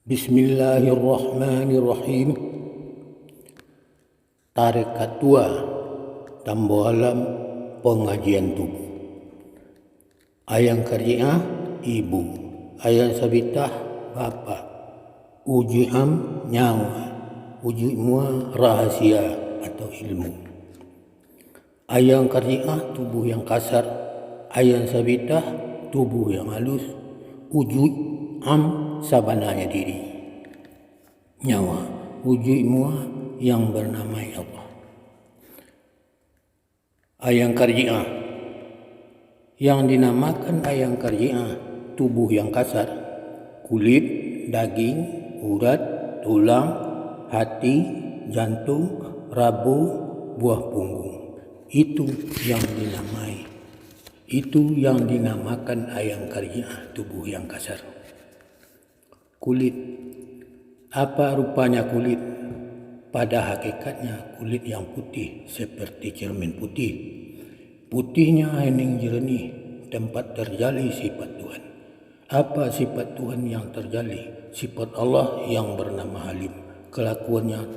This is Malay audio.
Bismillahirrahmanirrahim. Tarekat tua Tamboalam pengajian tubuh. Ayang Karjiah ibu, ayang Sabitah bapa, uji am nyawa, uji mua rahasia atau ilmu. Ayang Karjiah tubuh yang kasar, ayang Sabitah tubuh yang halus, uji am sabananya diri, nyawa, wujud mua yang bernama Allah. Ayang Karjiah yang dinamakan ayang Karjiah tubuh yang kasar, kulit, daging, urat, tulang, hati, jantung, rabu, buah punggung. Itu yang dinamakan ayang Karjiah tubuh yang kasar. Kulit, apa rupanya kulit? Pada hakikatnya kulit yang putih seperti cermin putih. Putihnya hening jernih, tempat terjali sifat Tuhan. Apa sifat Tuhan yang terjali? Sifat Allah yang bernama Halim. Kelakuannya